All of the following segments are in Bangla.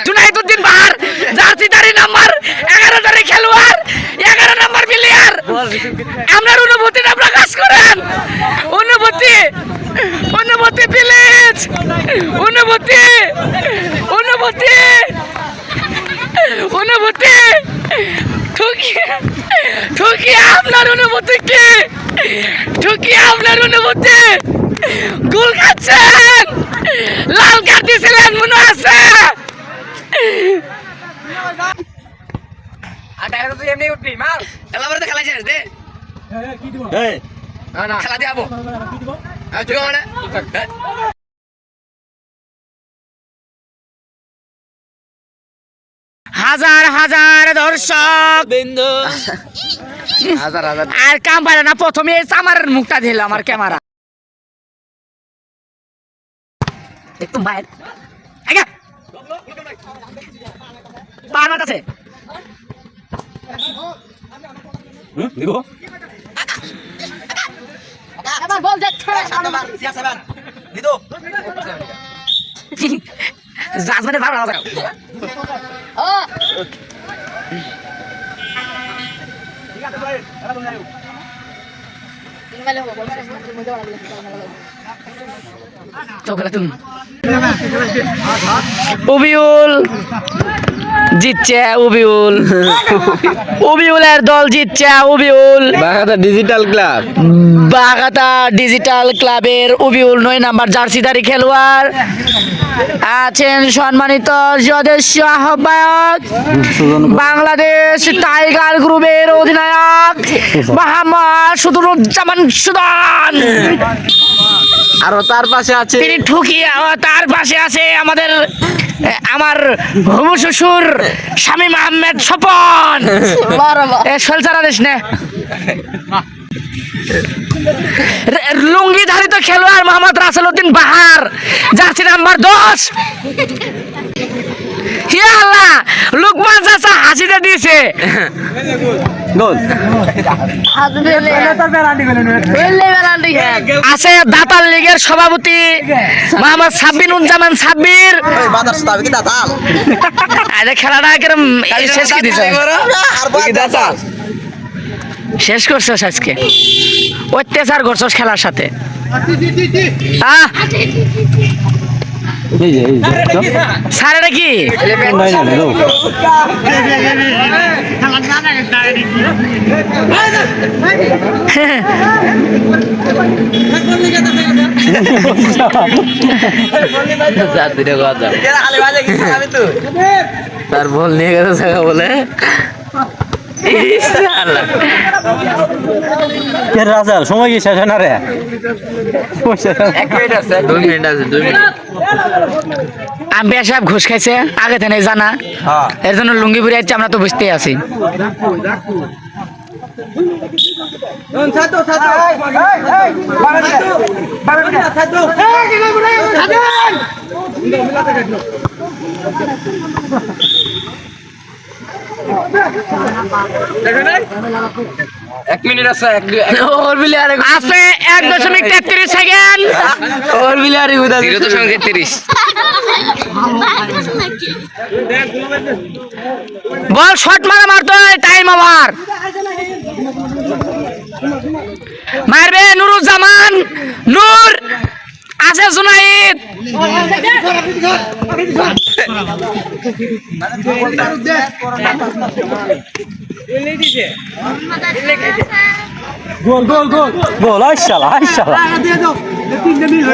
জুনাইদুদ্দিন বাহার জার্সিদারি নাম্বার 11 তারিখ খেলোয়াড় 11 নাম্বার প্লেয়ার আপনার অনুভূতিটা প্রকাশ করেন অনুভূতি অনুভূতি প্লিজ অনুভূতি অনুভূতি অনুভূতি ঠুকি আপনার অনুভূতি কি ঠুকি আপনার অনুভূতি গোল খাচ্ছেন লাল কার্ড দিয়েছিলেন মনে আছে এমনি উঠবি মার খেলা বলতে খেলা শেষ দে খেলা দিয়ে আবো হাজার হাজার দর্শক বিন্দু হাজার হাজার আর কাম পারে না প্রথমে আমার মুখটা দিল আমার ক্যামেরা একটু বাইরে আগে পার মাঠ আছে দিব এবার বল দেখ দিদো জাজমেন্টের ভালো না ও উবিউল জিতছে উবিউল উবিউলের দল জিতছে উবিউল বাগাতা ডিজিটাল ক্লাব বাগাতা ডিজিটাল ক্লাবের উবিউল 9 নাম্বার জার্সিধারী খেলোয়াড় আছেন সম্মানিত সদস্য আহ্বায়ক বাংলাদেশ টাইগার গ্রুপের অধিনায়ক মোহাম্মদ সুদরুজ্জামান সুদান আর তার পাশে আছে তিনি ঠুকি তার পাশে আছে আমার হবু শ্বশুর শামীম আহমেদ স্বপন শোলচারা দেশ নে লুঙ্গি ধারিত খেলোয়াড় মোহাম্মদ রাসেল উদ্দিন বাহার জার্সি নাম্বার 10 হে আল্লাহ লুকমান চাচা হাসিতে দিয়েছে গোল আছে দাতাল লীগের সভাপতি মোহাম্মদ সাব্বিরুজ্জামান সাব্বির খেলাটা কিরম শেষ কি দিছে শেষ করছস আজকে অত্যাচার করছস খেলার সাথে স্যার এটা কি তার বল নিয়ে গেছে বলে রাজা সময় কি শেষ না রে 1 মিনিট আছে 2 মিনিট আছে 2 মিনিট আম্পায়ার সাহেব ঘুষ খাইছে আগে থেকে জানা এর জন্য লুঙ্গি পরে যাচ্ছে আমরা তো বুঝতেই আছি এক মিনিট আছে ওর বিলে আরে আছে 1.33 সেকেন্ড ওর বিলে আরে 0.33 বল শট মারতো টাইম ওভার মারবে নুরুজ্জামান নূর আছে জুনাইদ গোল গোল গোল গোল আইশালা আইশালা দিয়ে দাও তিনটে মিল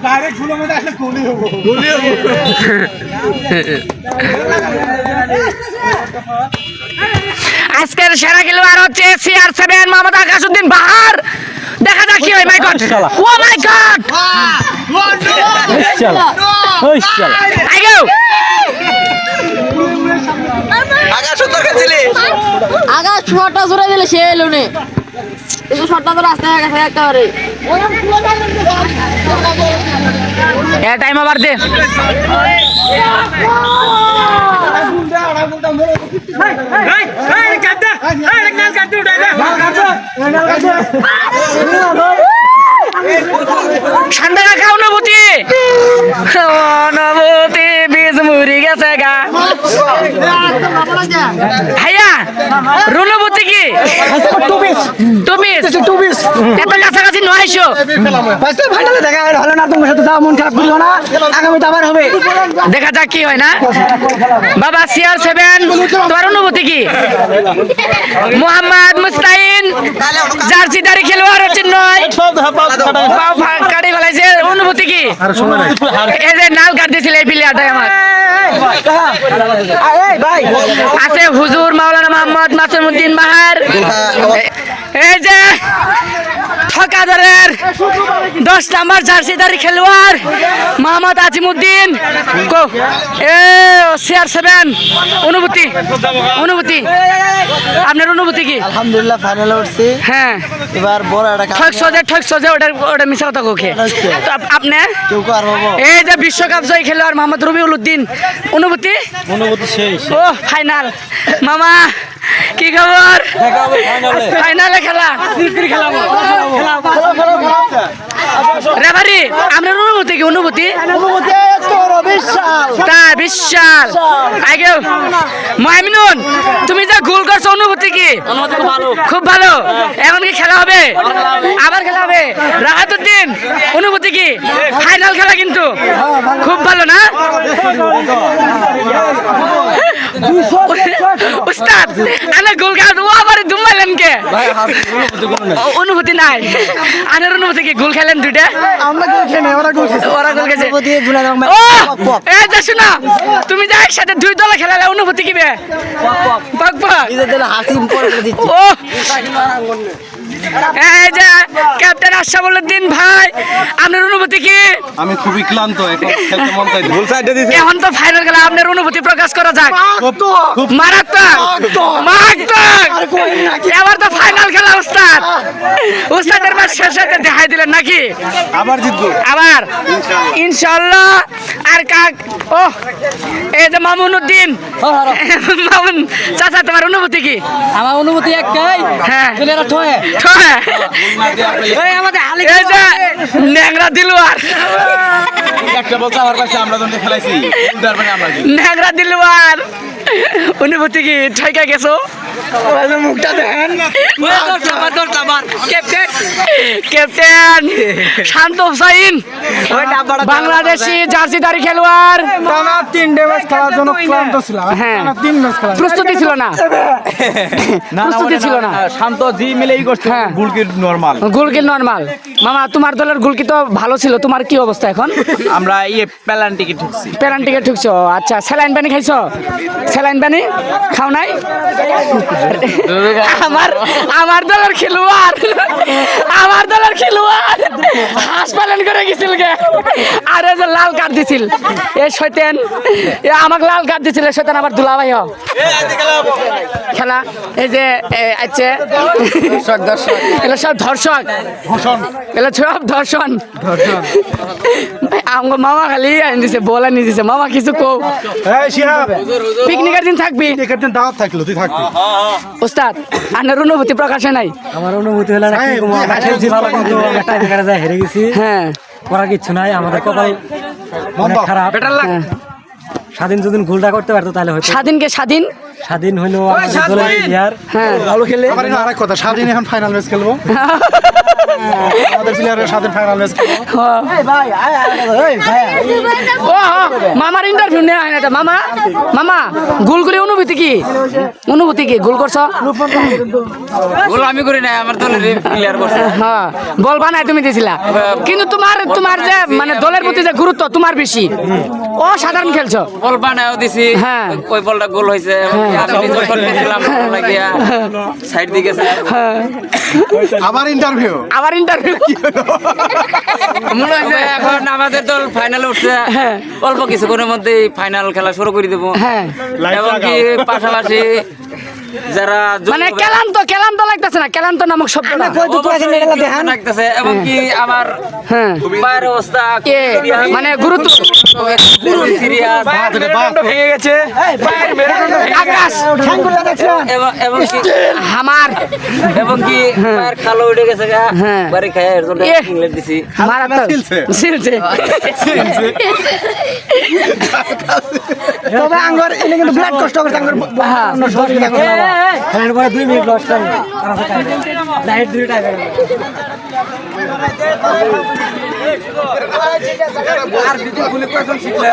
ডাইরেক্ট ফুলের মধ্যে আসলে গোলই হবে গোলই হবে আজকের সেরা খেলোয়াড় হচ্ছে CR7 মোহাম্মদ আকাশউদ্দিন বাহার দেখা যাক কি হয় মাই গড ও মাই গড আইশালা আইশালা আইগো আগা সুন্দর খেলছিলি আগা ছটা জোরে দিলে সে এলো নে এই শটটা তো রাস্তায় গেছে একেবারে এ টাইম ওভার দে ঠান্ডা রাখা অনুভূতি অনুভূতি বীজ মুড়ি গেছে গা ভাইয়া অনুভূতি কি টু পিস এত কাছাকাছি নয়শো ফাইনালে দেখা হলো না, তোমার সাথে যাওয়া মন খারাপ করিও না, আগামীতে আবার হবে। দেখা যাক কি হয় না বাবা CR7 তোমার অনুভূতি কি মোহাম্মদ মুস্তাইন জার্সিদারি খেলোয়াড় হচ্ছে নয় কাটি ফেলাইছে অনুভূতি কি এই যে নাল কাট দিয়েছিল এই প্লেয়ারটাই আমার আছে হুজুর মাওলানা মোহাম্মদ মাসুমউদ্দিন বাহার এই যে ঠকাদারের 10 নাম্বার জার্সিদারি খেলোয়াড় মোহাম্মদ আজিমউদ্দিন CR7 অনুভূতি আপনার অনুভূতি কি আলহামদুলিল্লাহ ফাইনালে উঠছি, হ্যাঁ এবার বড় একটা ঠকছো যে ওটা মিশা কথা কোকে আপনি কেউ আর হবো। এই যে বিশ্বকাপ জয়ী খেলোয়াড় মোহাম্মদ রবিউল উদ্দিন অনুভূতি শেষ। ও ফাইনাল মামা কি খবর ফাইনালে খেলা রেফারি আপনার অনুভূতি কি অনুভূতি তাই বিশাল আগে মাইমিনুন তুমি যে গোল করছো অনুভূতি কি খুব ভালো এখন কি খেলা হবে আবার খেলা হবে রাহাতুদ্দিন অনুভূতি কি ফাইনাল খেলা কিন্তু খুব ভালো না উস্তাদ আনা গোল খেলা ও আবার দুমাইলেন কে অনুভূতি নাই আনার অনুভূতি কি গোল খেলেন দুইটা আমরা গোল খেলে ওরা গোল খেলে ওরা গোল খেয়েছে ও এই যে শোনা তুমি যে একসাথে দুই দলে খেলালে অনুভূতি কি বে পক পক নিজেদের হাসি পরে দিচ্ছি। ও এই যে ক্যাপ্টেন আশরাফুদ্দিন ভাই আপনার অনুভূতি কি আমি খুবই ক্লান্ত, এখন খেলতে মন চাই। ভুল সাইডে দিছে। এখন তো ফাইনাল খেলা আপনার অনুভূতি প্রকাশ করা যাক মারাত্মক এবার তো ফাইনাল খেলা উস্তাদের ম্যাচ শেষে দেখাই দিলেন নাকি আবার জিতবো। আবার ইনশাআল্লাহ আর কাক ও এই যে মামুনউদ্দিন মামুন চাচা তোমার অনুভূতি কি আমার অনুভূতি একটাই, হ্যাঁ ছেলেরা ঠয়ে এই যে ন্যাংরা দিলওয়ার একটা বলতে আমার কাছে আমরা যখন খেলাইছি ন্যাংরা দিলওয়ার অনুভূতি কি ঠাইকা গেছো মুখটা দেখেন ক্যাপ্টেন শান্ত হুসাইন বাংলাদেশি জার্সিদারি খেলোয়াড় টানা 3 ম্যাচ খেলার জন্য ক্লান্ত ছিলাম। হ্যাঁ। টানা 3 ম্যাচ খেলা। প্রস্তুতি ছিল না প্রস্তুতি ছিল না শান্ত জি মিলেই করছে। হ্যাঁ। গুলকির নরমাল। গোলকি নরমাল মামা তোমার দলের গোলকি তো ভালো ছিল তোমার কি অবস্থা এখন আমরা পেনাল্টি ঠুকছি। পেনাল্টিকে ঠুকছো আচ্ছা স্যালাইন পানি খাইছো স্যালাইন পানি খাও নাই আমার দলের খেলোয়াড় হাঁস পালন করে গেছিল গে আর এই যে লাল কার্ড দিছিল এই শয়তান আমাকে লাল কার্ড দিছিল শয়তান আবার দুলাভাই হোক খেলা এই যে আছে এগুলো সব ধর্ষক এগুলো সব ধর্ষণ আমার মামা খালি আনি দিছে বল আনি দিছে মামা কিছু কো এই শিহাব, পিকনিকের দিন থাকবি এখানে দিন দাওয়াত থাকলো, তুই থাকবি। ওস্তাদ আপনার অনুভূতি প্রকাশে নাই আমার অনুভূতি হলো হ্যাঁ, আমরা খেলছি ভালো কিন্তু একটা জায়গায় যায় হেরে গেছি, হ্যাঁ করার কিছু নাই, আমাদের কপাল অনেক খারাপ। হ্যাঁ। স্বাধীন যদি গোলটা করতে পারতো তাহলে হয়তো স্বাধীনকে স্বাধীন স্বাধীন হইলো আমাদের দলের প্লেয়ার হ্যাঁ ভালো খেলে আবার আরেক কথা, স্বাধীন এখন ফাইনাল ম্যাচ খেলবো। আমাদের প্লেয়ারের স্বাধীন ফাইনাল ম্যাচ খেলবো। ও মামার ইন্টারভিউ নেওয়া হয় না তো। মামা গোলগুলি অনুভূতি কি গোল করছো গোল আমি করি না, আমার দলের প্লেয়ার করছে। হ্যাঁ বল বানায় তুমি দিয়েছিলা কিন্তু তোমার যে মানে দলের প্রতি যে গুরুত্ব তোমার বেশি অসাধারণ খেলছো বল বানায়ও দিছি, হ্যাঁ। ওই বলটা গোল হয়েছে, আমি নিজে করতেছিলাম লাগিয়া সাইড দিকে আবার ইন্টারভিউ। মনে হচ্ছে এখন আমাদের দল ফাইনালে উঠছে, হ্যাঁ। অল্প কিছুক্ষণের মধ্যেই ফাইনাল খেলা শুরু করে দেবো। হ্যাঁ এবং কি পাশাপাশি যারা মানে কেলান্ত লাগতেছে না, কেলান্ত নামক শব্দটা। লাগতেছে এবং কি আমার হ্যাঁ পায়ের অবস্থা কে মানে গুরুত্ব সিরিয়াস ভেঙে গেছে আকাশ এবং কি আমার এবং কি পায়ের খালো উঠে গেছে গা হ্যাঁ। বাড়ি খায় এর জন্য ইংলিশ দিছি মারাত্মক সিলছে তবে আঙ্গর এনে কিন্তু বিরাট কষ্ট করছে আঙ্গর হ্যাঁ পরে 2 minute loss time light 2 time আর যদি গুলি কখন শিখলে